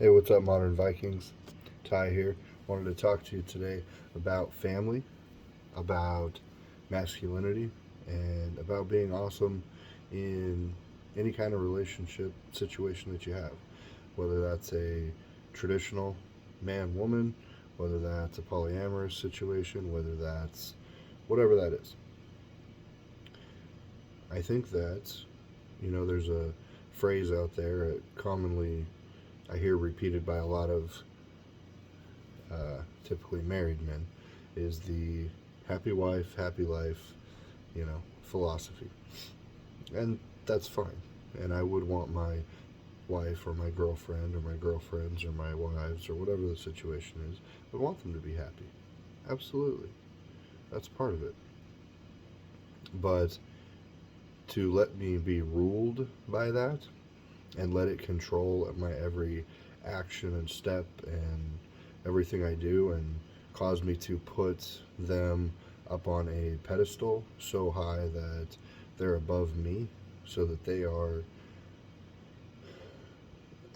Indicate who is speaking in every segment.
Speaker 1: Hey, what's up, Modern Vikings? Ty here. Wanted to talk to you today about family, about masculinity, and about being awesome in any kind of relationship situation that you have. Whether that's a traditional man woman, whether that's a polyamorous situation, whether that's whatever that is. I think that, there's a phrase out there commonly I hear repeated by a lot of typically married men, is the happy wife, happy life, philosophy. And that's fine. And I would want my wife or my girlfriend or my girlfriends or my wives or whatever the situation is, I want them to be happy. Absolutely. That's part of it. But to let me be ruled by that and let it control my every action and step and everything I do and cause me to put them up on a pedestal so high that they're above me, so that they are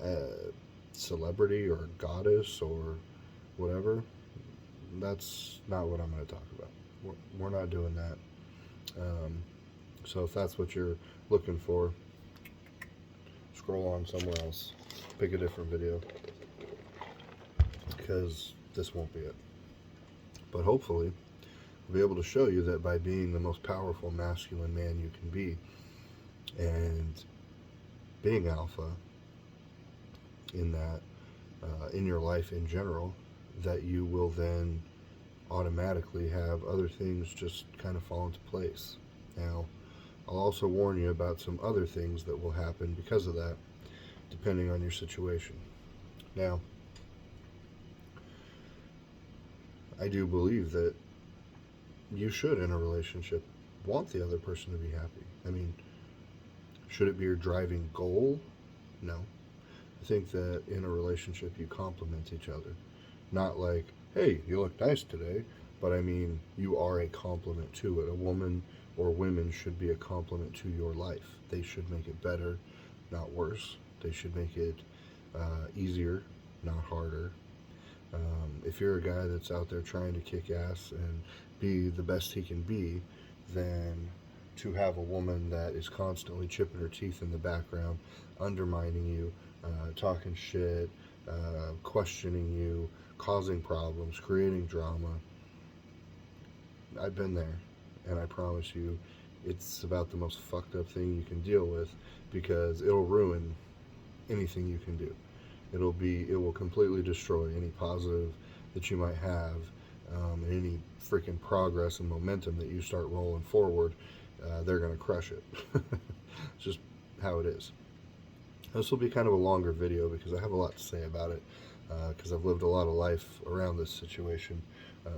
Speaker 1: a celebrity or a goddess or whatever. That's not what I'm going to talk about. We're not doing that. Um, so if that's what you're looking for, scroll on somewhere else. Pick a different video because this won't be it. But hopefully, I'll be able to show you that by being the most powerful masculine man you can be and being alpha in that, in your life in general, that you will then automatically have other things just kind of fall into place. Now, I'll also warn you about some other things that will happen because of that, depending on your situation. Now, I do believe that you should, in a relationship, want the other person to be happy. I mean, should it be your driving goal? No. I think that in a relationship, you complement each other. Not like, hey, you look nice today, but I mean, you are a complement to it. A woman or women should be a complement to your life. They should make it better, not worse. They should make it easier, not harder. If you're a guy that's out there trying to kick ass and be the best he can be, then to have a woman that is constantly chipping her teeth in the background, undermining you, talking shit, questioning you, causing problems, creating drama. I've been there, and I promise you, it's about the most fucked up thing you can deal with because it'll ruin anything you can do. It will completely destroy any positive that you might have, and any freaking progress and momentum that you start rolling forward. They're gonna crush it. It's just how it is. This will be kind of a longer video because I have a lot to say about it, because I've lived a lot of life around this situation,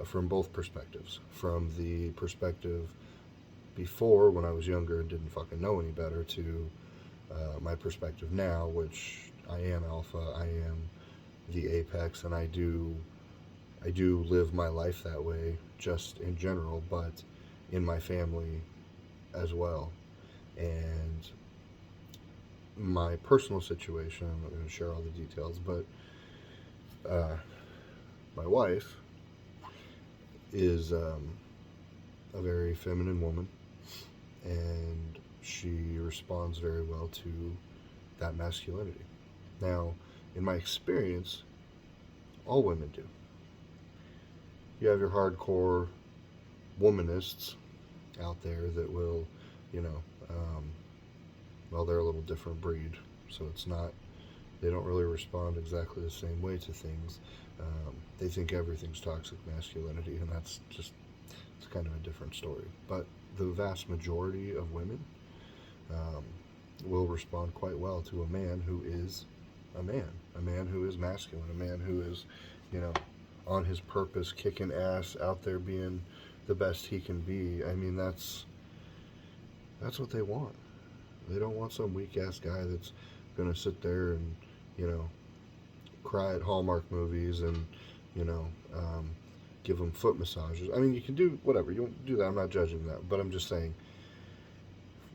Speaker 1: from both perspectives. From the perspective before, when I was younger and didn't fucking know any better, to my perspective now, which I am alpha, I am the apex, and I do live my life that way, just in general, but in my family as well. And my personal situation, I'm not going to share all the details, but my wife is a very feminine woman, and she responds very well to that masculinity. Now, in my experience, all women do. You have your hardcore womanists out there that will, you know, well, they're a little different breed, so it's not, they don't really respond exactly the same way to things. They think everything's toxic masculinity, and that's just, it's kind of a different story. But the vast majority of women um, will respond quite well to a man who is a man who is masculine, a man who is, you know, on his purpose, kicking ass, out there being the best he can be. I mean, that's what they want. They don't want some weak ass guy that's gonna sit there and, you know, cry at Hallmark movies and, you know, give them foot massages. I mean, you can do whatever you want to do that. I'm not judging that, but I'm just saying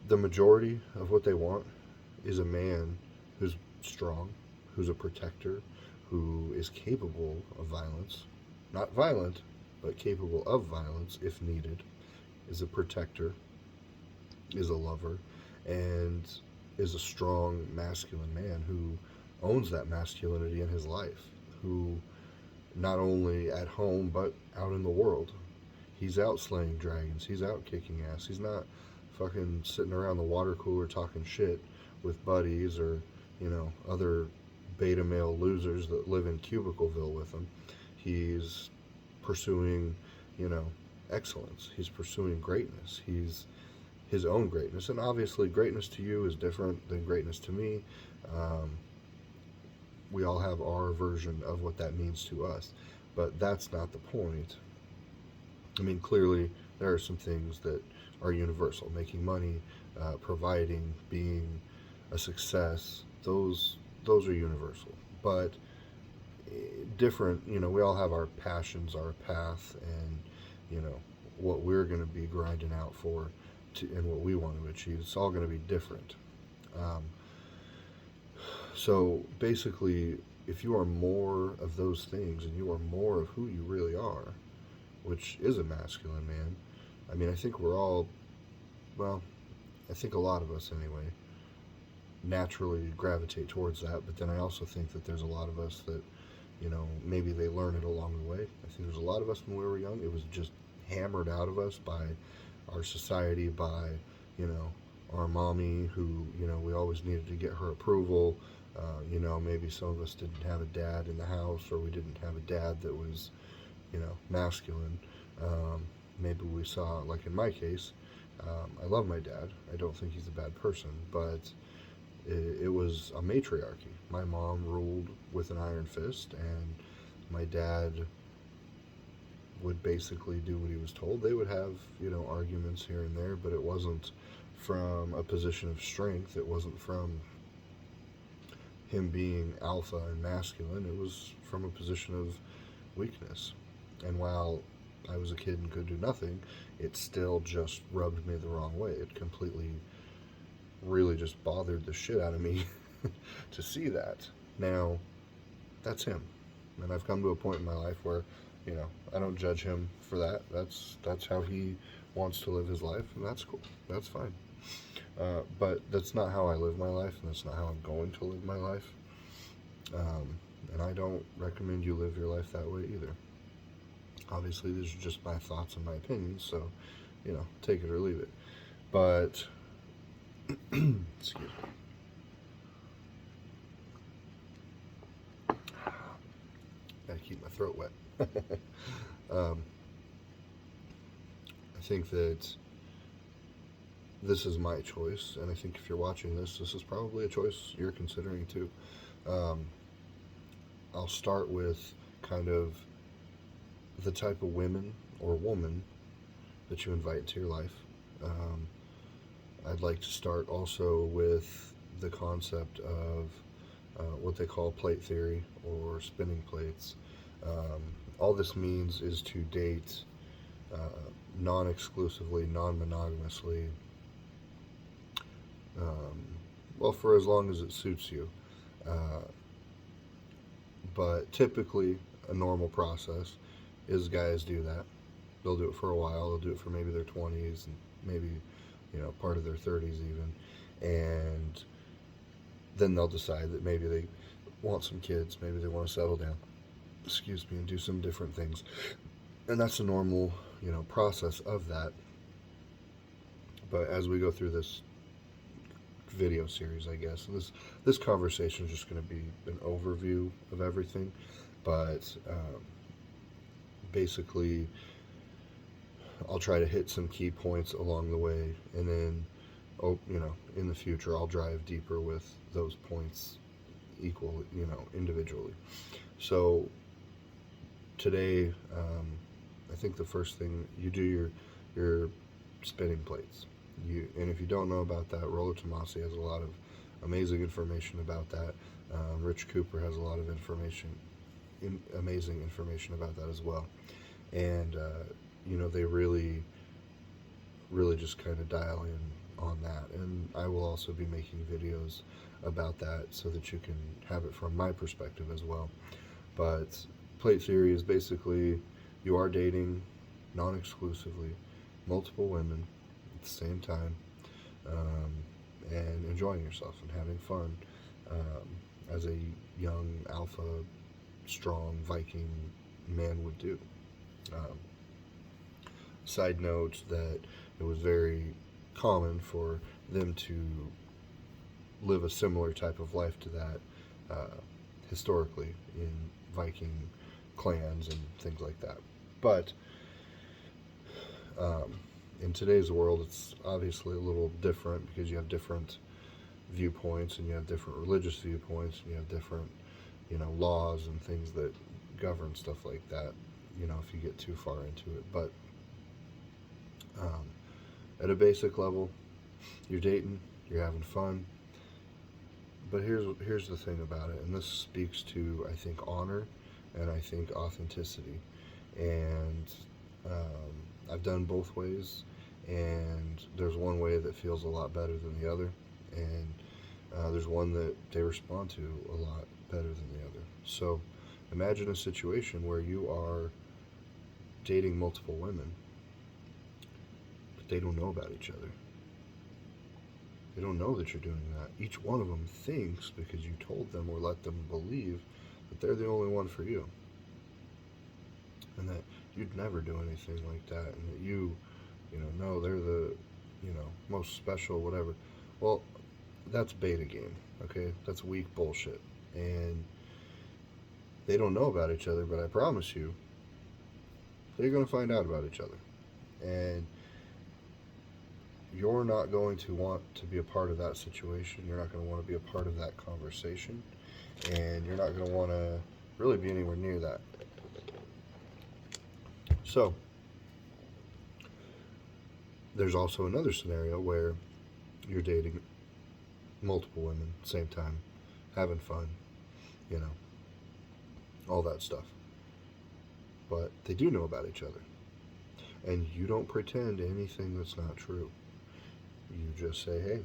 Speaker 1: the majority of what they want is a man who's strong, who's a protector, who is capable of violence, not violent, but capable of violence if needed, is a protector, is a lover, and is a strong masculine man who owns that masculinity in his life, who not only at home but out in the world. He's out slaying dragons, he's out kicking ass. He's not fucking sitting around the water cooler talking shit with buddies or, other beta male losers that live in Cubicleville with him. He's pursuing, you know, excellence. He's pursuing greatness. He's his own greatness. And obviously, greatness to you is different than greatness to me. Um, we all have our version of what that means to us. But that's not the point. I mean, clearly, there are some things that are universal. Making money, providing, being a success, those are universal. But different, we all have our passions, our path, and, what we're going to be grinding out for and what we want to achieve. It's all going to be different. Um, so basically, if you are more of those things and you are more of who you really are, which is a masculine man, I mean, I think we're all, well, I think a lot of us anyway, naturally gravitate towards that. But then I also think that there's a lot of us that, maybe they learn it along the way. I think there's a lot of us when we were young, it was just hammered out of us by our society, by, our mommy who, we always needed to get her approval. Maybe some of us didn't have a dad in the house, or we didn't have a dad that was, masculine. Maybe we saw, like in my case, I love my dad. I don't think he's a bad person, but it was a matriarchy. My mom ruled with an iron fist, and my dad would basically do what he was told. They would have, arguments here and there, but it wasn't from a position of strength. It wasn't from him being alpha and masculine. It was from a position of weakness. And while I was a kid and could do nothing, it still just rubbed me the wrong way. It completely, really just bothered the shit out of me to see that. Now, that's him. And I've come to a point in my life where, I don't judge him for that. That's how he wants to live his life, and that's cool. That's fine. But that's not how I live my life, and that's not how I'm going to live my life. And I don't recommend you live your life that way either. Obviously, these are just my thoughts and my opinions, so, take it or leave it. But, excuse me. Gotta keep my throat wet. I think that this is my choice, and I think if you're watching this, this is probably a choice you're considering too. I'll start with kind of the type of women or woman that you invite into your life. I'd like to start also with the concept of what they call plate theory or spinning plates. All this means is to date non-exclusively, non-monogamously, well, for as long as it suits you. But typically, a normal process is guys do that. They'll do it for a while. They'll do it for maybe their 20s and maybe, part of their 30s even. And then they'll decide that maybe they want some kids. Maybe they want to settle down, and do some different things. And that's a normal, process of that. But as we go through this video series, I guess, this conversation is just going to be an overview of everything. But basically, I'll try to hit some key points along the way, and then, in the future, I'll drive deeper with those points individually. So today, I think the first thing you do your spinning plates. And if you don't know about that, Rollo Tomasi has a lot of amazing information about that. Rich Cooper has a lot of amazing information about that as well. And they really just kind of dial in on that. And I will also be making videos about that so that you can have it from my perspective as well. But plate theory is basically you are dating non exclusively multiple women at the same time, um, and enjoying yourself and having fun, as a young alpha, strong Viking man would do. Um, Side note that it was very common for them to live a similar type of life to that, uh, historically in Viking clans and things like that. But um, in today's world, it's obviously a little different because you have different viewpoints and you have different religious viewpoints and you have different, laws and things that govern stuff like that. If you get too far into it, but um, at a basic level, you're dating, you're having fun. But here's the thing about it, and this speaks to, I think, honor and I think authenticity. And I've done both ways, and there's one way that feels a lot better than the other, and there's one that they respond to a lot better than the other. So imagine a situation where you are dating multiple women, but they don't know about each other. They don't know that you're doing that. Each one of them thinks, because you told them or let them believe, that they're the only one for you. And that you'd never do anything like that. And that no, they're the, most special, whatever. Well, that's beta game, okay? That's weak bullshit. And they don't know about each other, but I promise you, they're going to find out about each other. And you're not going to want to be a part of that situation. You're not going to want to be a part of that conversation. And you're not going to want to really be anywhere near that. So, there's also another scenario where you're dating multiple women at the same time, having fun, all that stuff. But they do know about each other. And you don't pretend anything that's not true. You just say, hey,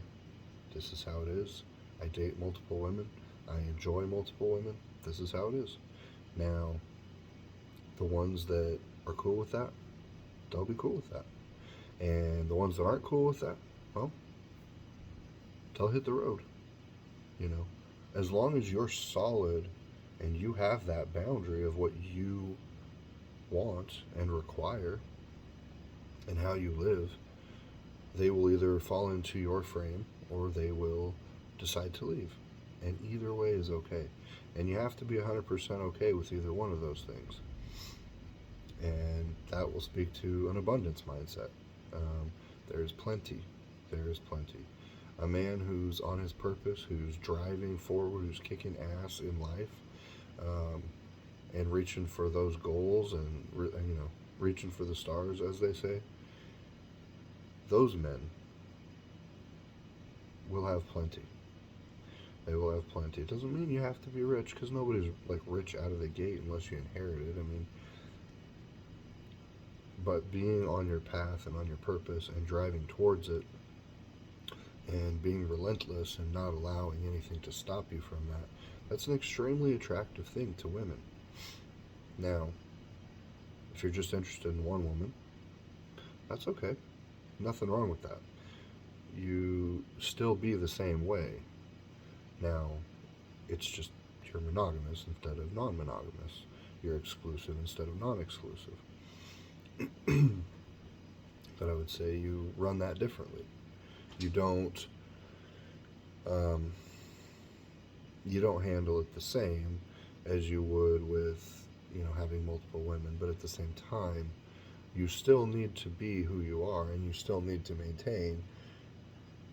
Speaker 1: this is how it is. I date multiple women. I enjoy multiple women. This is how it is. Now, the ones that are cool with that, they'll be cool with that. And the ones that aren't cool with that, well, they'll hit the road. As long as you're solid and you have that boundary of what you want and require and how you live, they will either fall into your frame or they will decide to leave. And either way is okay. And you have to be 100% okay with either one of those things. And that will speak to an abundance mindset. There is plenty. There is plenty. A man who's on his purpose, who's driving forward, who's kicking ass in life, and reaching for those goals and reaching for the stars, as they say. Those men will have plenty. They will have plenty. It doesn't mean you have to be rich, because nobody's rich out of the gate unless you inherit it. But being on your path and on your purpose and driving towards it and being relentless and not allowing anything to stop you from that, that's an extremely attractive thing to women. Now, if you're just interested in one woman, that's okay. Nothing wrong with that. You still be the same way. Now, it's just you're monogamous instead of non-monogamous. You're exclusive instead of non-exclusive. But I would say you run that differently. You don't handle it the same as you would with having multiple women, but at the same time you still need to be who you are, and you still need to maintain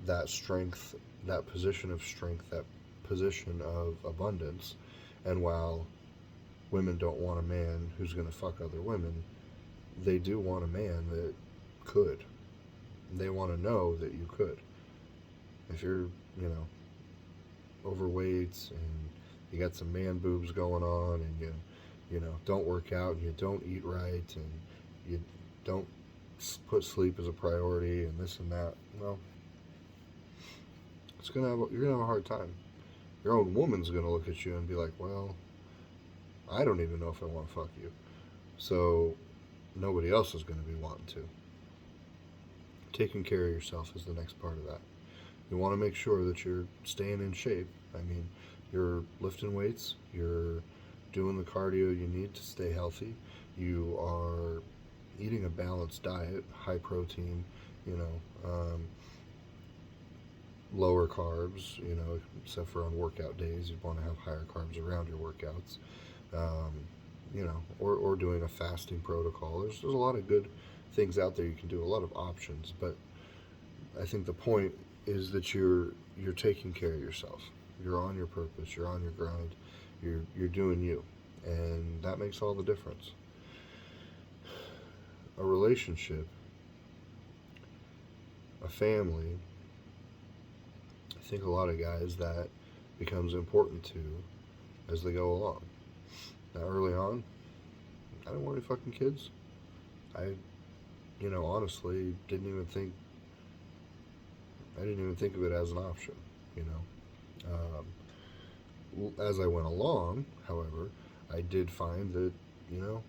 Speaker 1: that strength, that position of strength, that position of abundance. And while women don't want a man who's going to fuck other women, they do want a man that could. They want to know that you could. If you're, overweight and you got some man boobs going on, and you don't work out, and you don't eat right, and you don't put sleep as a priority, and this and that, well, you're gonna have a hard time. your own woman's going to look at you and be like, well, I don't even know if I want to fuck you. So nobody else is going to be wanting to. Taking care of yourself is the next part of that. You want to make sure that you're staying in shape. I mean, you're lifting weights, you're doing the cardio you need to stay healthy, you are eating a balanced diet, high protein, you know, lower carbs, you know, except for on workout days, you'd want to have higher carbs around your workouts, um, you know, or doing a fasting protocol. There's a lot of good things out there you can do, a lot of options, but I think the point is that you're taking care of yourself. You're on your purpose. You're on your grind. You're doing you, and that makes all the difference. A relationship, a family. I think a lot of guys that becomes important to as they go along. Now, early on, I didn't want any fucking kids. I, you know, honestly I didn't even think of it as an option. You know. As I went along, however, I did find that, you know,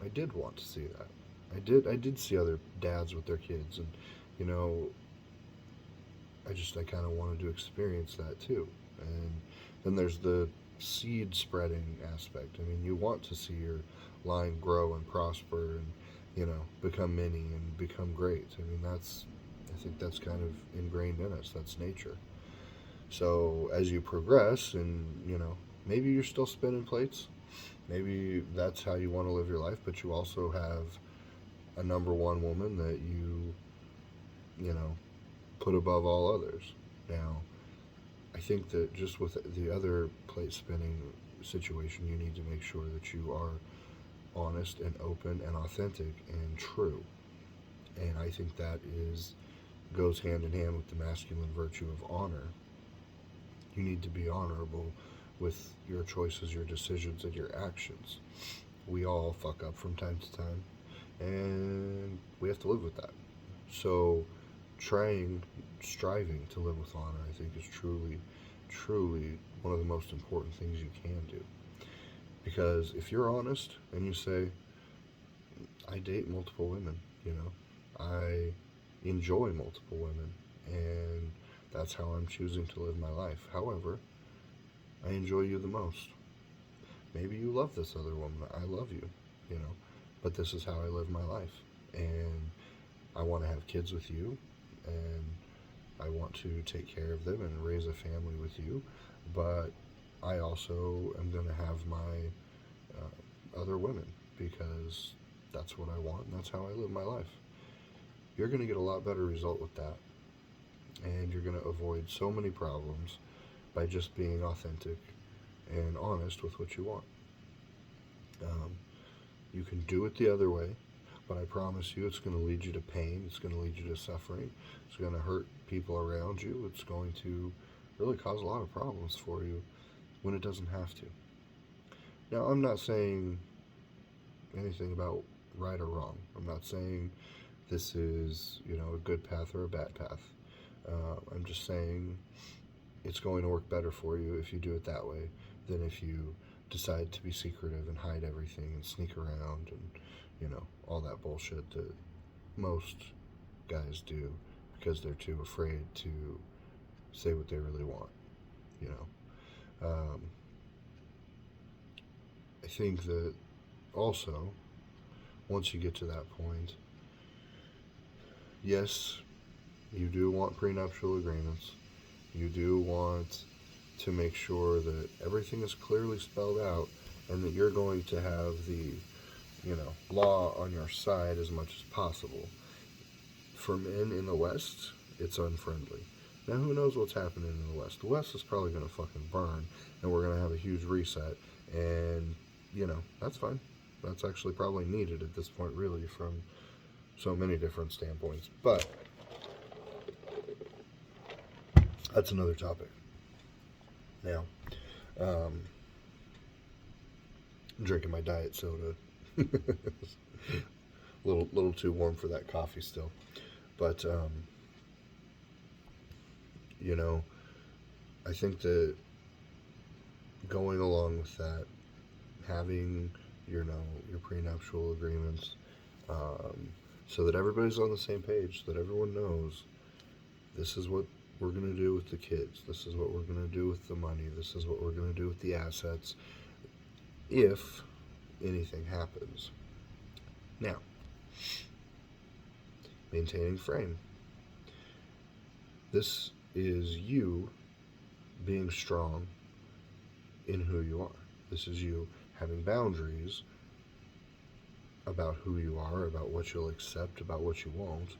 Speaker 1: I did want to see that. I did see other dads with their kids, and you know, I kind of wanted to experience that too. And then there's the seed spreading aspect. I mean, you want to see your line grow and prosper, and you know, become many and become great. I mean, I think that's kind of ingrained in us. That's nature. So as you progress, and you know, maybe you're still spinning plates. Maybe that's how you want to live your life, but you also have a number one woman that you know, put above all others. Now, I think that just with the other plate spinning situation, you need to make sure that you are honest and open and authentic and true. And I think that goes hand in hand with the masculine virtue of honor. You need to be honorable with your choices, your decisions, and your actions. We all fuck up from time to time, and we have to live with that. So, striving to live with honor, I think, is truly, truly one of the most important things you can do. Because if you're honest and you say, I date multiple women, you know, I enjoy multiple women, and that's how I'm choosing to live my life. However, I enjoy you the most. Maybe you love this other woman. I love you, you know, but this is how I live my life. And I want to have kids with you, and I want to take care of them and raise a family with you. But I also am going to have my other women because that's what I want and that's how I live my life. You're going to get a lot better result with that. And you're going to avoid so many problems by just being authentic and honest with what you want. You can do it the other way, but I promise you it's going to lead you to pain, it's going to lead you to suffering, it's going to hurt people around you, it's going to really cause a lot of problems for you when it doesn't have to. Now, I'm not saying anything about right or wrong. I'm not saying this is, you know, a good path or a bad path. I'm just saying it's going to work better for you if you do it that way than if you decide to be secretive and hide everything and sneak around and, you know, all that bullshit that most guys do because they're too afraid to say what they really want, you know. I think that also, once you get to that point, yes, you do want prenuptial agreements. You do want to make sure that everything is clearly spelled out and that you're going to have the, you know, law on your side as much as possible. For men in the West, it's unfriendly. Now, who knows what's happening in the West? The West is probably going to fucking burn, and we're going to have a huge reset, and, you know, that's fine. That's actually probably needed at this point, really, from so many different standpoints. But that's another topic. Now, I'm drinking my diet soda. little too warm for that coffee still. But, you know, I think that going along with that, having your prenuptial agreements, um, so that everybody's on the same page, so that everyone knows this is what we're going to do with the kids, this is what we're going to do with the money, this is what we're going to do with the assets if anything happens. Now, maintaining frame. This is you being strong in who you are. This is you having boundaries about who you are, about what you'll accept, about what you won't,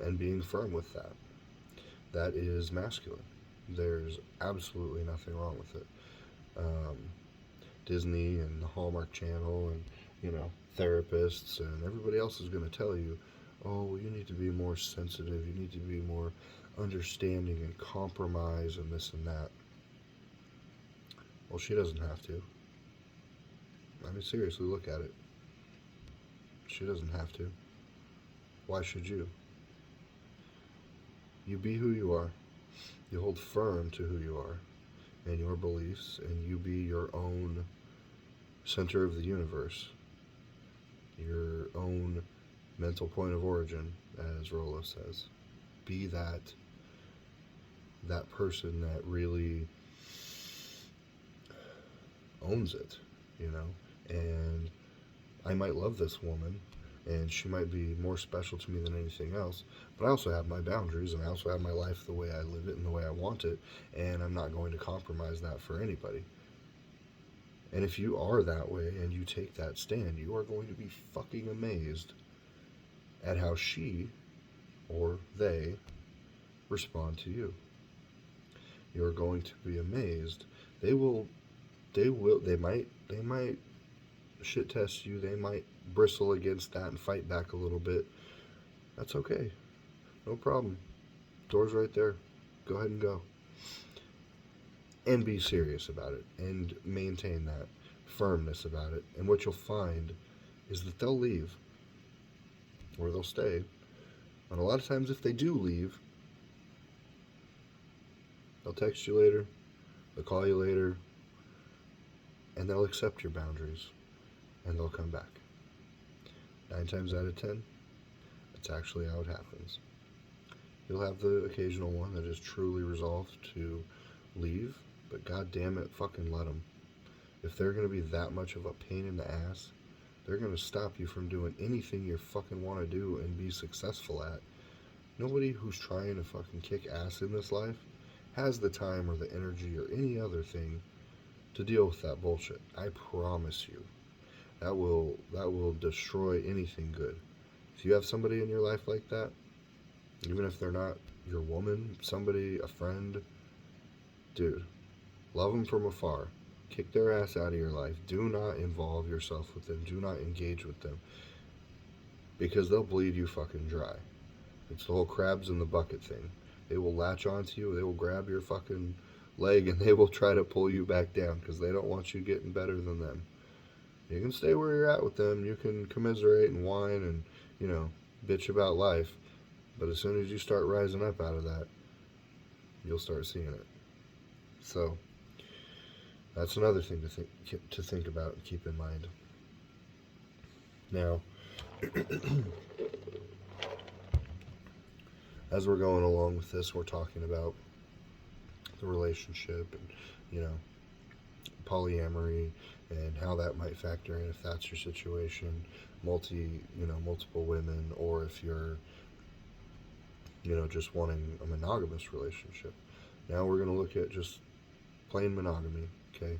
Speaker 1: and being firm with that. That is masculine. There's absolutely nothing wrong with it. Um, Disney and the Hallmark Channel and, therapists and everybody else is going to tell you, oh, well, you need to be more sensitive, you need to be more understanding and compromise and this and that. Well, she doesn't have to. I mean, seriously, look at it. She doesn't have to. Why should you? You be who you are. You hold firm to who you are and your beliefs, and you be your own center of the universe, your own mental point of origin, as Rollo says. Be that person that really owns it, And I might love this woman, and she might be more special to me than anything else, but I also have my boundaries, and I also have my life the way I live it and the way I want it, and I'm not going to compromise that for anybody. And if you are that way and you take that stand, you are going to be fucking amazed at how she or they respond to you. You're going to be amazed. They might shit test you. They might bristle against that and fight back a little bit. That's okay. No problem. Door's right there. Go ahead and go. And be serious about it and maintain that firmness about it. And what you'll find is that they'll leave or they'll stay. And a lot of times, if they do leave, they'll text you later, they'll call you later, and they'll accept your boundaries and they'll come back. 9 times out of 10, that's actually how it happens. You'll have the occasional one that is truly resolved to leave, but god damn it, fucking let them. If they're going to be that much of a pain in the ass, they're going to stop you from doing anything you fucking want to do and be successful at. Nobody who's trying to fucking kick ass in this life has the time or the energy or any other thing to deal with that bullshit. I promise you. That will destroy anything good. If you have somebody in your life like that, even if they're not your woman, somebody, a friend, dude, love them from afar. Kick their ass out of your life. Do not involve yourself with them. Do not engage with them. Because they'll bleed you fucking dry. It's the whole crabs in the bucket thing. They will latch onto you. They will grab your fucking leg and they will try to pull you back down because they don't want you getting better than them. You can stay where you're at with them. You can commiserate and whine and, bitch about life. But as soon as you start rising up out of that, you'll start seeing it. So, that's another thing to think about and keep in mind. Now, as we're going along with this, we're talking about the relationship and, polyamory and how that might factor in if that's your situation, multiple women, or if you're, just wanting a monogamous relationship. Now we're going to look at just plain monogamy, okay?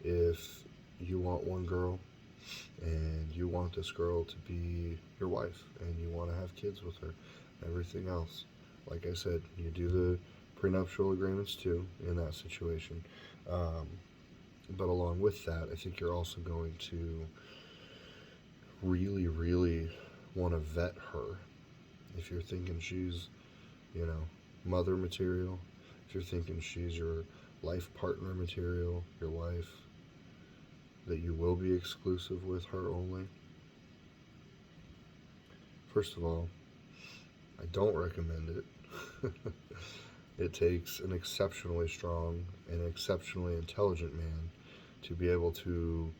Speaker 1: If you want one girl and you want this girl to be your wife and you want to have kids with her, everything else, like I said, you do the prenuptial agreements too in that situation. But along with that, I think you're also going to really, really want to vet her. If you're thinking she's, mother material, if you're thinking she's your life partner material, your wife, that you will be exclusive with her only. First of all, I don't recommend it. It takes an exceptionally strong and exceptionally intelligent man to be able to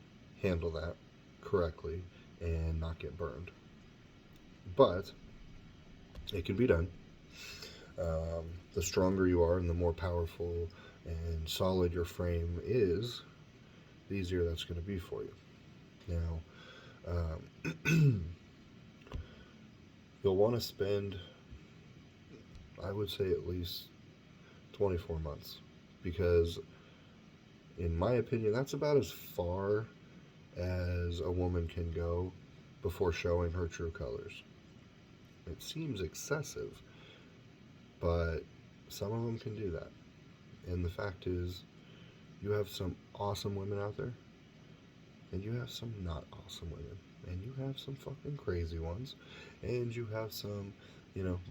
Speaker 1: handle that correctly and not get burned. But it can be done. The stronger you are and the more powerful and solid your frame is, the easier that's going to be for you. Now, you'll want to spend, I would say, at least 24 months because, in my opinion, that's about as far as a woman can go before showing her true colors. It seems excessive, but some of them can do that. And the fact is, you have some awesome women out there, and you have some not awesome women, and you have some fucking crazy ones, and you have some,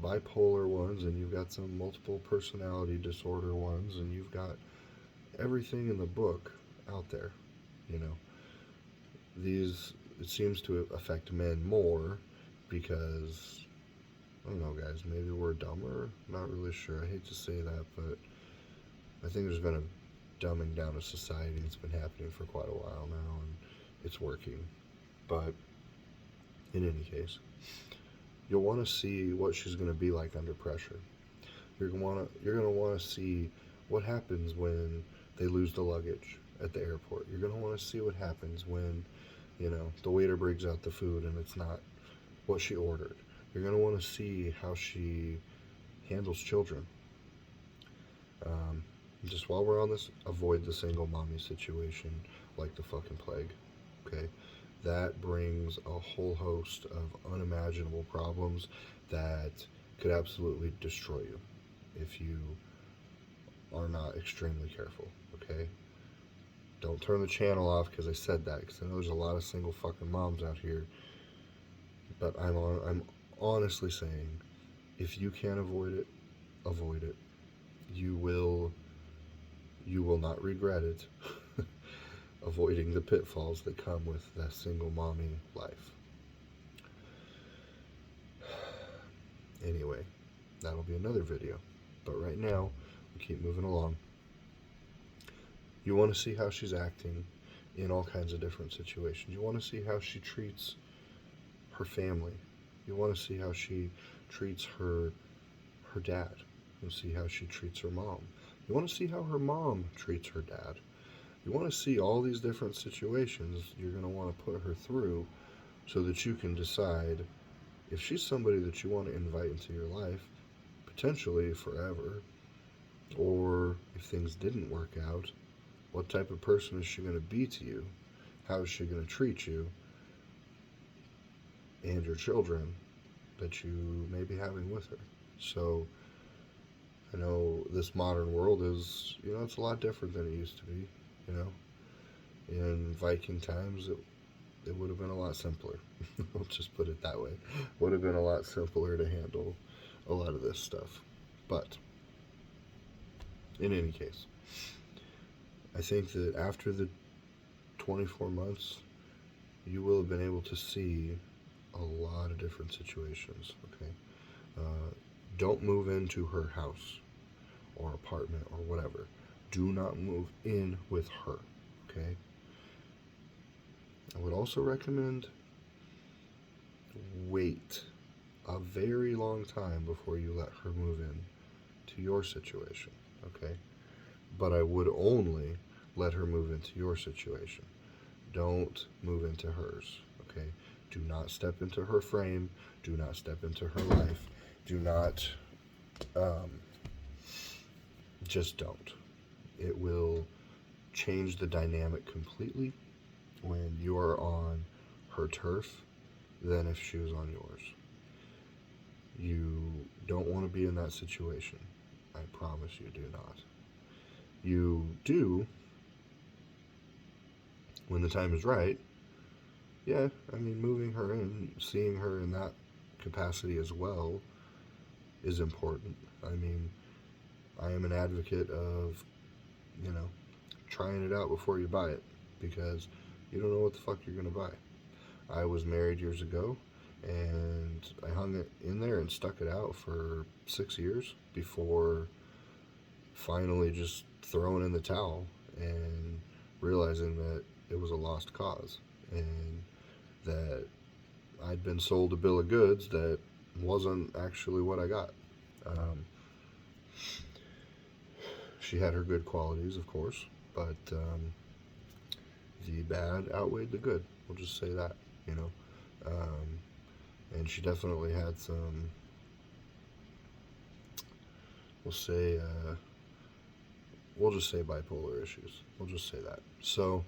Speaker 1: bipolar ones, and you've got some multiple personality disorder ones, and you've got everything in the book out there. You know, these, it seems to affect men more because, I don't know, guys, maybe we're dumber. Not really sure. I hate to say that, but I think there's been a dumbing down of society. It's been happening for quite a while now, and it's working. But in any case, you'll want to see what she's going to be like under pressure. You're going to want to see what happens when they lose the luggage at the airport. You're going to want to see what happens when, the waiter brings out the food and it's not what she ordered. You're going to want to see how she handles children. Just while we're on this, avoid the single mommy situation like the fucking plague. Okay? That brings a whole host of unimaginable problems that could absolutely destroy you if you are not extremely careful. Okay? Don't turn the channel off because I said that, because I know there's a lot of single fucking moms out here. But I'm honestly saying, if you can't avoid it, avoid it. You will not regret it. Avoiding the pitfalls that come with that single mommy life. Anyway, that'll be another video. But right now, we keep moving along. You want to see how she's acting in all kinds of different situations. You want to see how she treats her family. You want to see how she treats her dad. You want to see how she treats her mom. You want to see how her mom treats her dad. You want to see all these different situations you're going to want to put her through so that you can decide if she's somebody that you want to invite into your life, potentially forever, or if things didn't work out, what type of person is she going to be to you? How is she going to treat you and your children that you may be having with her? So, I know this modern world is, it's a lot different than it used to be. In Viking times, it would have been a lot simpler. I'll just put it that way. Would have been a lot simpler to handle a lot of this stuff. But, in any case, I think that after the 24 months, you will have been able to see a lot of different situations, okay? Don't move into her house or apartment or whatever. Do not move in with her, okay? I would also recommend wait a very long time before you let her move in to your situation, okay? But I would only let her move into your situation. Don't move into hers, okay? Do not step into her frame. Do not step into her life. Do not, just don't. It will change the dynamic completely when you are on her turf than if she was on yours. You don't want to be in that situation. I promise you do not. You do, when the time is right, yeah, moving her in, seeing her in that capacity as well is important. I am an advocate of, trying it out before you buy it, because you don't know what the fuck you're going to buy. I was married years ago, and I hung it in there and stuck it out for 6 years before finally just throwing in the towel and realizing that it was a lost cause and that I'd been sold a bill of goods that wasn't actually what I got. Um, she had her good qualities, of course, but the bad outweighed the good. We'll just say that, you know. Um, and she definitely had some, we'll say, we'll just say bipolar issues. We'll just say that. So,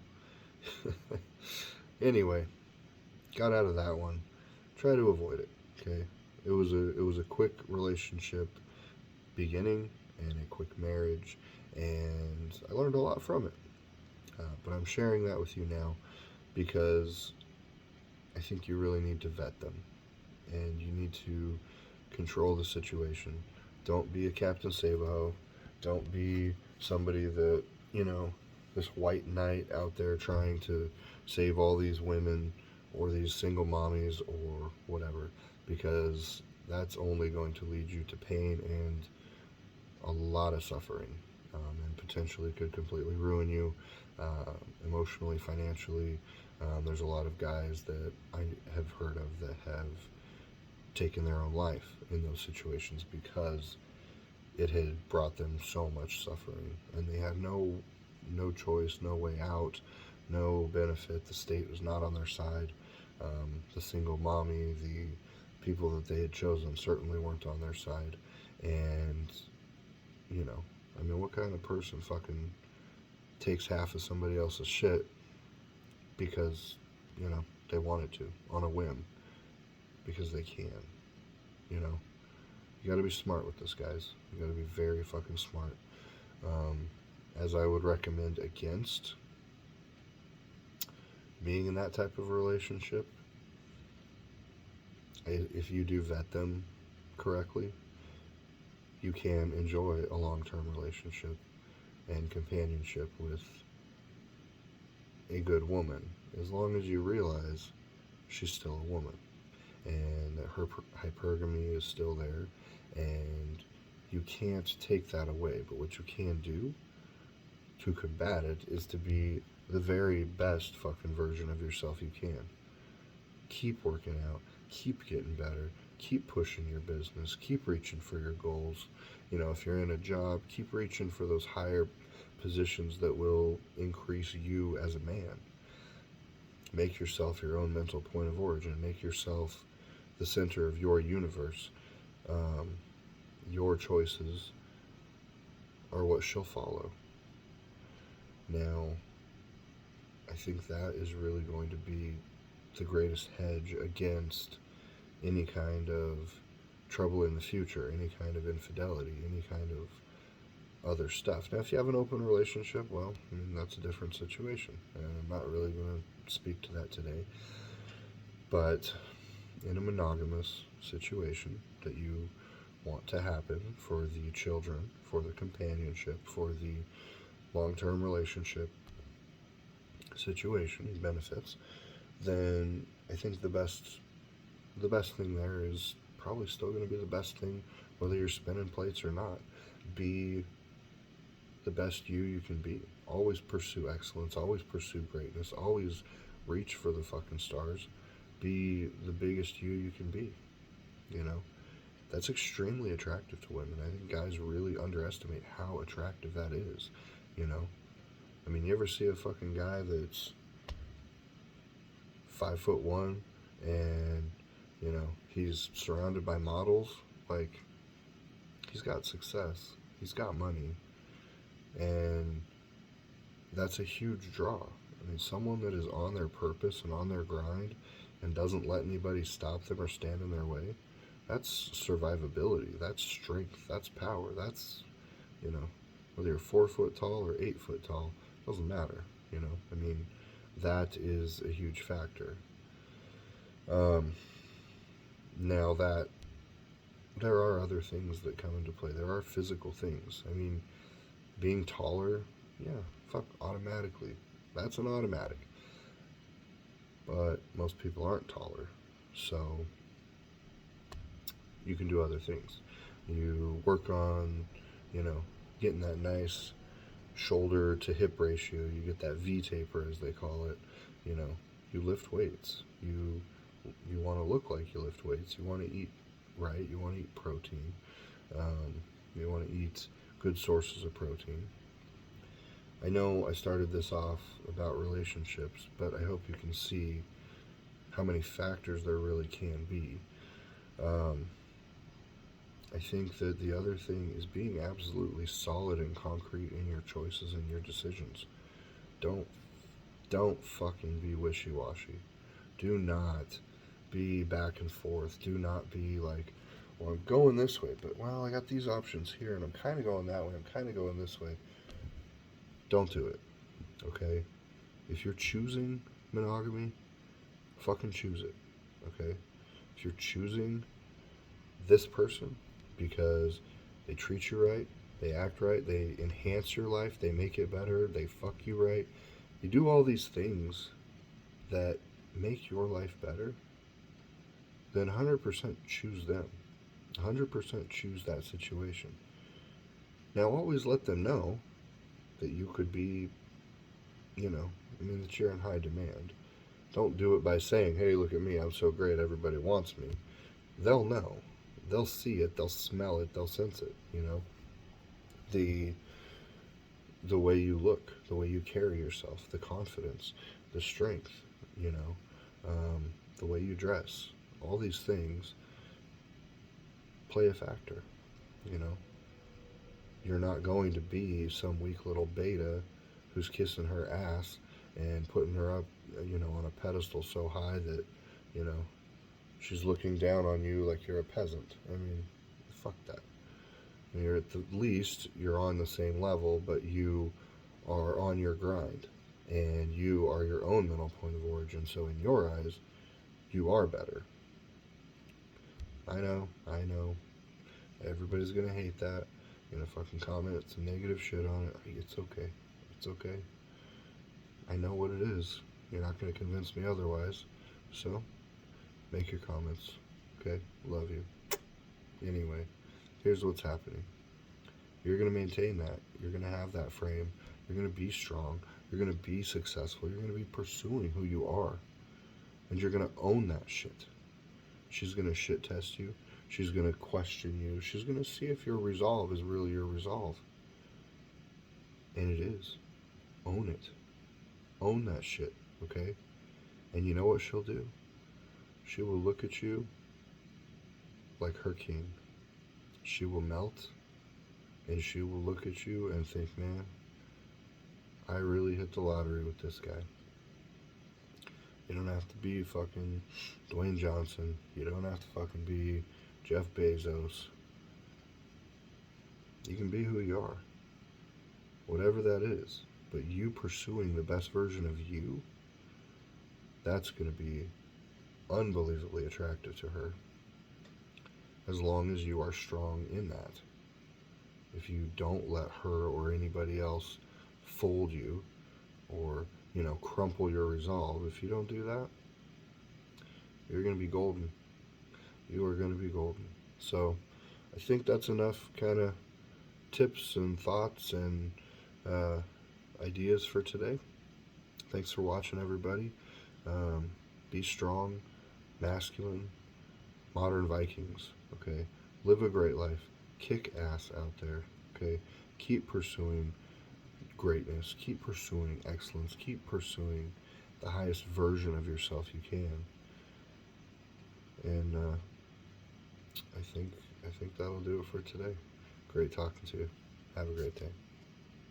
Speaker 1: anyway, got out of that one. Try to avoid it. Okay, it was a quick relationship beginning and a quick marriage, and I learned a lot from it. But I'm sharing that with you now because I think you really need to vet them, and you need to control the situation. Don't be a Captain Save-A-Ho. Don't be somebody that, you know, this white knight out there trying to save all these women or these single mommies or whatever, because that's only going to lead you to pain and a lot of suffering, and potentially could completely ruin you emotionally, financially. There's a lot of guys that I have heard of that have taken their own life in those situations because it had brought them so much suffering, and they had no choice, no way out, no benefit. The state was not on their side. The single mommy, the people that they had chosen certainly weren't on their side, and you know, I mean, what kind of person fucking takes half of somebody else's shit because, you know, they wanted to on a whim because they can, you know? You gotta be smart with this, guys. You gotta be very fucking smart. Um, as I would recommend against being in that type of relationship, if you do vet them correctly, you can enjoy a long term relationship and companionship with a good woman as long as you realize she's still a woman and that her hypergamy is still there, and you can't take that away. But what you can do to combat it is to be the very best fucking version of yourself you can. Keep working out, keep getting better, keep pushing your business, keep reaching for your goals. You know, if you're in a job, keep reaching for those higher positions that will increase you as a man. Make yourself your own mental point of origin. Make yourself the center of your universe. Um, your choices are what she'll follow. Now, I think that is really going to be the greatest hedge against any kind of trouble in the future, any kind of infidelity, any kind of other stuff. Now, if you have an open relationship, well, I mean, that's a different situation, and I'm not really going to speak to that today. But in a monogamous situation that you want to happen for the children, for the companionship, for the long-term relationship situation benefits, then I think the best thing there is probably still going to be the best thing whether you're spinning plates or not. Be the best you can be. Always pursue excellence, always pursue greatness, always reach for the fucking stars. Be the biggest you can be, you know? That's extremely attractive to women. I think guys really underestimate how attractive that is, you know? I mean, you ever see a fucking guy that's 5'1" and, you know, he's surrounded by models? Like, he's got success, he's got money, and that's a huge draw. I mean, someone that is on their purpose and on their grind and doesn't let anybody stop them or stand in their way, that's survivability, that's strength, that's power, that's, you know, whether you're 4 foot tall or 8 foot tall, doesn't matter, you know. I mean, that is a huge factor. Now that there are other things that come into play, there are physical things. I mean, being taller, yeah, fuck, automatically, that's an automatic. But most people aren't taller, so you can do other things. You work on, you know, getting that nice shoulder to hip ratio. You get that V taper, as they call it. You know, you lift weights. You want to look like you lift weights. You want to eat right. You want to eat protein. Um, you want to eat good sources of protein. I know I started this off about relationships, but I hope you can see how many factors there really can be. Um, I think that the other thing is being absolutely solid and concrete in your choices and your decisions. Don't don't fucking be wishy-washy. Do not be back and forth. Do not be like, well, I'm going this way, but well, I got these options here, and I'm kind of going that way. I'm kind of going this way. Don't do it. Okay? If you're choosing monogamy, fucking choose it. Okay? If you're choosing this person because they treat you right, they act right, they enhance your life, they make it better, they fuck you right, you do all these things that make your life better, then 100% choose them. 100% choose that situation. Now, always let them know that you could be, that you're in high demand. Don't do it by saying, hey, look at me, I'm so great, everybody wants me. They'll know. They'll see it, they'll smell it, they'll sense it. The the way you look, the way you carry yourself, the confidence, the strength, you know, the way you dress, all these things play a factor. You know, you're not going to be some weak little beta who's kissing her ass and putting her up, on a pedestal so high that, you know, she's looking down on you like you're a peasant. I mean, fuck that. You're at the least you're on the same level, but you are on your grind, and you are your own mental point of origin. So in your eyes, you are better. I know. Everybody's gonna hate that. Gonna fucking comment some negative shit on it. It's okay. It's okay. I know what it is. You're not gonna convince me otherwise. So make your comments. Okay? Love you. Anyway, here's what's happening. You're going to maintain that. You're going to have that frame. You're going to be strong. You're going to be successful. You're going to be pursuing who you are. And you're going to own that shit. She's going to shit test you. She's going to question you. She's going to see if your resolve is really your resolve. And it is. Own it. Own that shit, okay? And you know what she'll do? She will look at you like her king. She will melt. And she will look at you and think, man, I really hit the lottery with this guy. You don't have to be fucking Dwayne Johnson. You don't have to fucking be Jeff Bezos. You can be who you are. Whatever that is. But you pursuing the best version of you, that's going to be unbelievably attractive to her. As long as you are strong in that. If you don't let her or anybody else fold you or, crumple your resolve, if you don't do that, you're going to be golden. You are going to be golden. So I think that's enough kind of tips and thoughts and ideas for today. Thanks for watching, everybody. Be strong, masculine, modern Vikings, okay? Live a great life. Kick ass out there, okay? Keep pursuing greatness. Keep pursuing excellence. Keep pursuing the highest version of yourself you can. And I think that'll do it for today. Great talking to you. Have a great day.